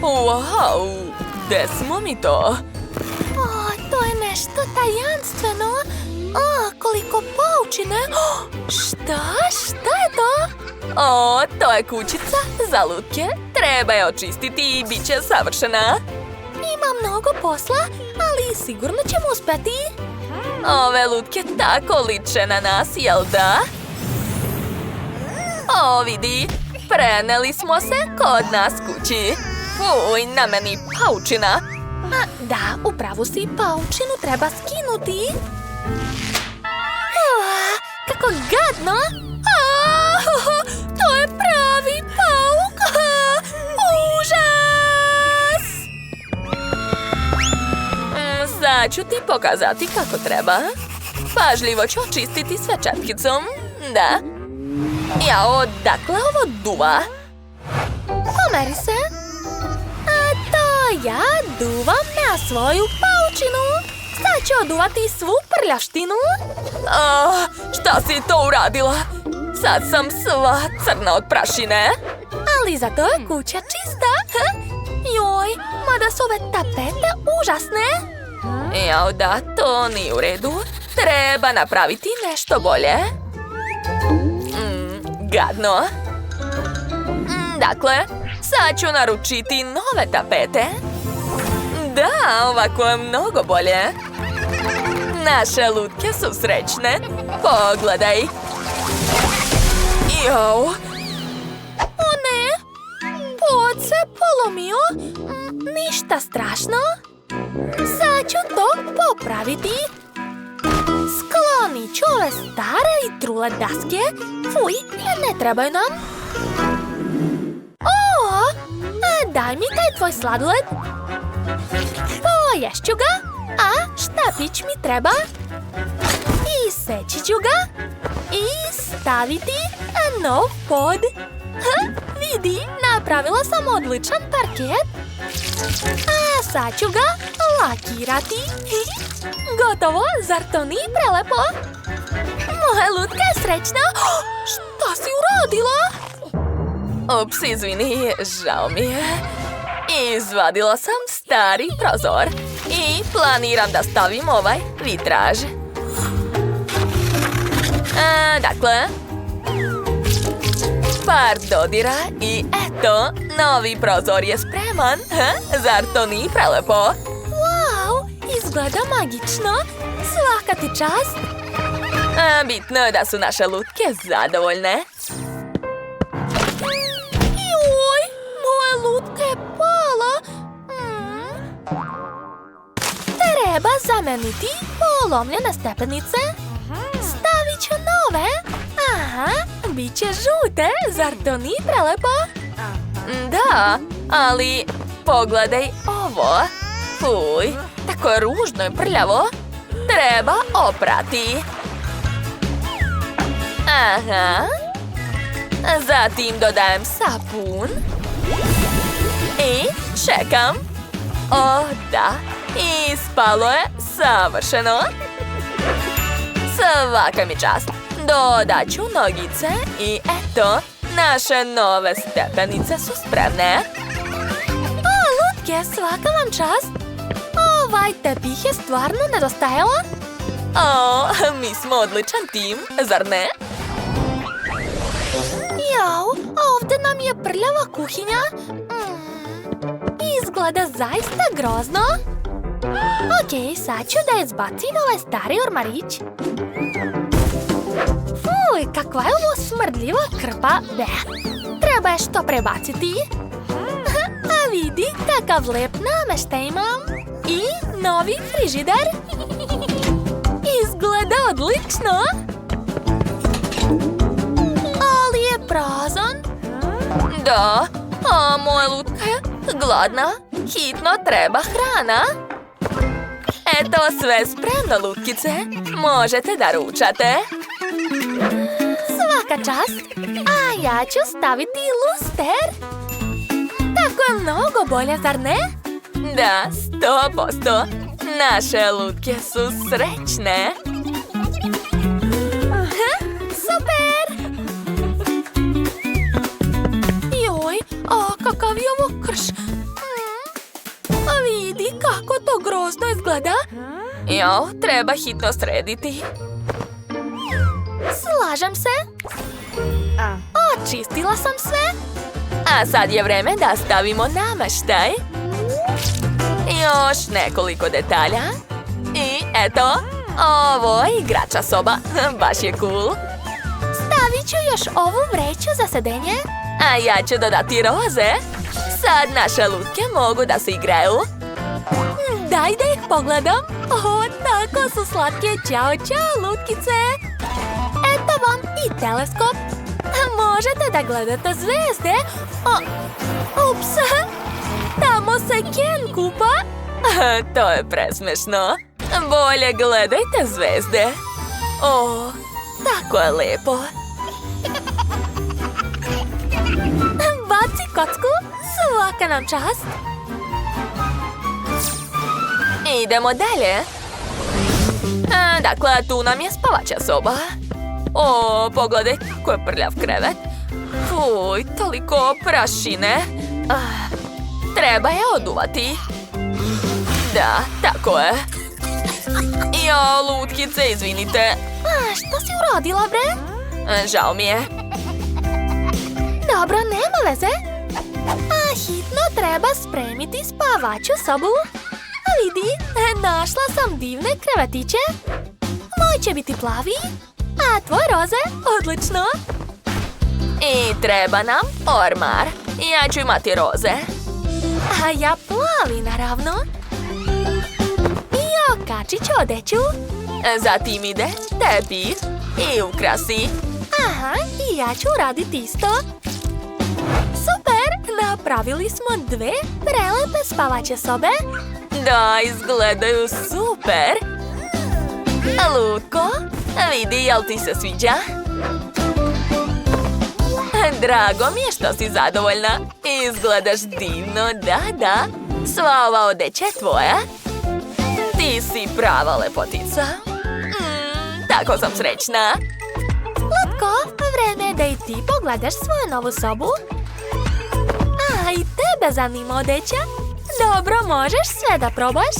Wow, gde smo mi to? To je nešto tajanstveno. Koliko paučine. Šta je to? To je kućica za lutke. Treba je očistiti i bit će savršena. Ima mnogo posla, ali sigurno ćemo uspeti. Ove lutke tako liče na nas, jel da? Vidi, preneli smo se kod nas kući. Fuj, na meni paučina. Da, upravo si, paučinu treba skinuti. Kako gadno! To je pravi pauk! Užas! Sad ću ti pokazati kako treba. Pažljivo ću očistiti sve četkicom. Da. Jao, dakle ovo duva. Pomeri se. To ja duvam na svoju paučinu. Sad ću oduvati svu prljaštinu. Šta si to uradila? Sad sam sva crna od prašine. Ali zato je kuća čista. Joj, mada su ove tapete užasne. Jao, da, to nije u redu. Treba napraviti nešto bolje. Gadno. Dakle, sad ću naručiti nove tapete. Da, ovako je mnogo bolje. Naše lutke su srećne. Pogledaj. Jao. O ne, pod se polomio. Ništa strašno. Sad ću to popraviti. Sklonit ću ove stare i trule daske. Fuj, ne trebaju nam. Daj mi taj tvoj sladoled. Poješću ga. A štapić mi treba. Iseći ću ga. I staviti nov pod. Vidi, napravila sam odličan parket. A sad ću ga lakirati. Gotovo, zar to nije prelepo? Moja lutka je srećna. Šta si uradila? Ups, izvini, žao mi je. Izvadila sam stari prozor i planiram da stavim ovaj vitraž. Dakle, par dodira i eto, novi prozor je spreman. Zar to nije prelepo? Wow, izgleda magično. Svaka ti čast. Bitno je da su naše lutke zadovoljne. Joj, moja lutka je pala. Treba zameniti polomljene stepenice. Stavit ću nove. Aha, bit će žute, zar to nije prelepo? Da, ali pogledaj ovo. Fuj, tako je ružno i prljavo. Treba oprati. Aha. Zatim dodajem sapun. I čekam. Da, ispalo je savršeno. Svaka mi čast. Dodat ću nogice i eto, naše nove stepenice su spremne. Lutke, svaka vam čast. Ovaj tepih je stvarno nedostajalo. Mi smo odličan tim, zar ne? Jao, ovdje nam je prljava kuhinja. Izgleda zaista grozno. Ok, sad ću da izbacim ovaj stari ormarić. Fuj, kakva je ovo smrdljiva krpa. Treba je što prebaciti. A vidi, kakav lep nameštaj imam. I novi frižider. Izgleda odlično. Ali je prazan. Da, moja lutka je gladna. Hitno treba hrana. Eto sve spremno, lutkice. Možete da ručate. Svaka čast. A ja ću staviti luster. Tako je mnogo bolje, zar ne? Da, 100%. Naše lutke su srećne. Super! Joj, kakav je ovo krš. Kako to grozno izgleda? Jo, treba hitno srediti. Slažem se. Očistila sam sve. A sad je vreme da stavimo namještaj. Još nekoliko detalja. I eto, ovo je igrača soba. Baš je cool. Stavit ću još ovu vreću za sedenje. A ja ću dodati roze. Sad naše lutke mogu da se igraju. Daj da ih pogledam. O, tako su slatke. Ćao, ćao, lutkice. Eto vam i teleskop. Možete da gledate zvezde. Ups. Tamo se Ken kupa. To je presmešno. Bolje gledajte zvezde. O, tako je lepo. Baci kocku. Svaka nam čast. Idemo dalje. Dakle, tu nam je spavača soba. O, pogledaj kako je prljav krevet. Fuj, toliko prašine. Treba je oduvati. Da, tako je. Jo, lutkice, izvinite. Što si uradila, bre? Žao mi je. Dobro, nema veze. Hitno treba spremiti spavaču sobu. Vidi, našla sam divne krevetiće. Moj će biti plavi, a tvoj roze, odlično. I treba nam ormar. Ja ću imati roze. A ja plavi, naravno. I okačit ću odeću. Zatim ide tepih i ukrasi. Aha, i ja ću raditi isto. Super, napravili smo dve prelepe spavaće sobe. Da, izgledaju super. Lutko, vidi, jel ti se sviđa? Drago mi je što si zadovoljna. Izgledaš divno, da. Sva ova odeća je tvoja. Ti si prava lepotica. Tako sam srećna. Lutko, vreme je da i ti pogledaš svoju novu sobu. A, i tebe zanima odeća? Dobro, možeš sve da probaš.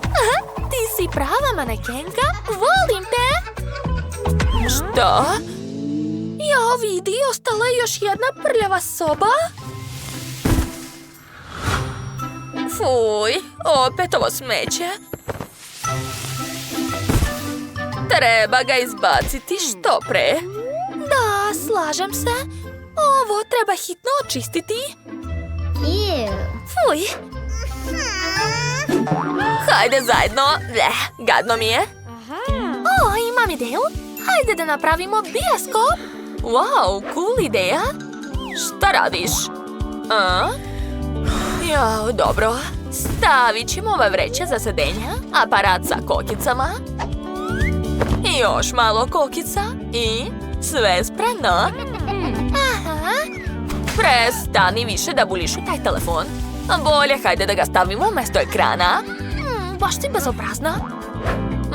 Aha, ti si prava manekenka. Volim te. Što? Jo, vidi, ostala je još jedna prljava soba. Fuj, opet ovo smeće. Treba ga izbaciti što pre. Da, slažem se. Ovo treba hitno očistiti. Fuj. Hajde zajedno. Gadno mi je. O, imam ideju. Hajde da napravimo bioskop. Wow, cool ideja. Šta radiš? Jao, dobro. Stavit ćemo ove vreće za sedenja, aparat sa kokicama. I još malo kokica i sve spremno. Aha. Prestani više da buliš u taj telefon. Bolje hajde da ga stavimo umjesto ekrana. Baš si bezobrazna.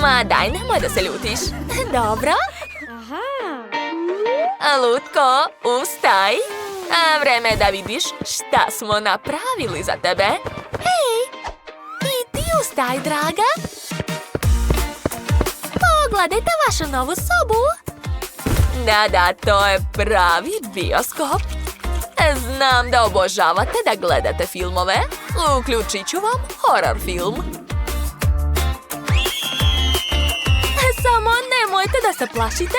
Ma daj, nemoj da se ljutiš. Dobro. Lutko, ustaj. Vreme je da vidiš šta smo napravili za tebe. Hej, i ti ustaj, draga. Pogledajte vašu novu sobu. Da, to je pravi bioskop. Znam da obožavate da gledate filmove. Uključit ću vam horror film. Samo nemojte da se plašite.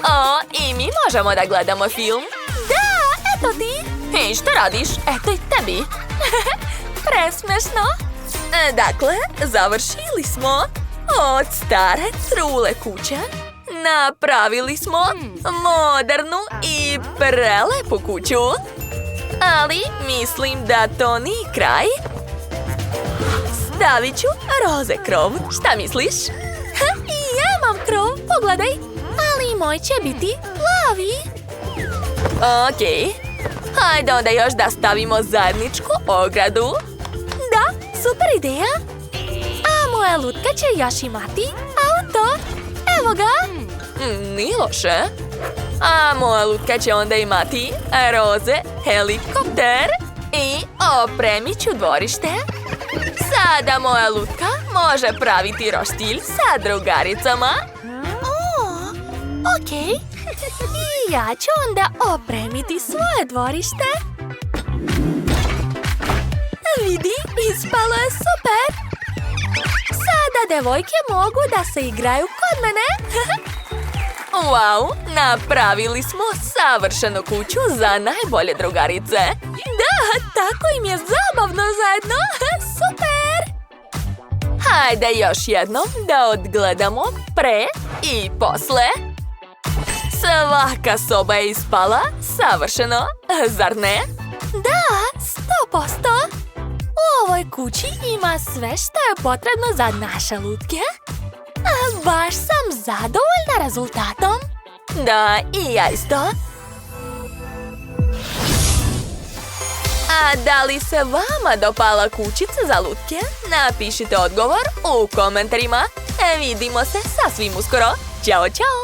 O, i mi možemo da gledamo film. Da, eto ti. I šta radiš? Eto i tebi. Presmešno. Dakle, završili smo. Od stare trule kuće napravili smo modernu i prelepu kuću. Ali mislim da to nije kraj. Stavit ću roze krov. Šta misliš? I ja imam krov, pogledaj. Ali moj će biti plavi. Okej. Hajde onda još da stavimo zajedničku ogradu. Da, super ideja. A moja lutka će još imati auto. Evo ga. Nije loše. A moja lutka će onda imati roze, helikopter i opremit ću dvorište. Sada moja lutka može praviti roštilj sa drugaricama. Okej. I ja ću onda opremiti svoje dvorište. Vidi, ispalo je super. Sada devojke mogu da se igraju kod mene. Wow, napravili smo savršenu kuću za najbolje drugarice. Da, tako im je zabavno zajedno. Super! Hajde još jednom da odgledamo pre i posle. Svaka soba je ispala savršeno, zar ne? Da, 100%. U ovoj kući ima sve što je potrebno za naše lutke. Baš sam zadovoljna rezultatom. Da, i ja isto. A da li se vama dopala kućica za lutke? Napišite odgovor u komentarima. Vidimo se sasvim uskoro. Ćao, ćao!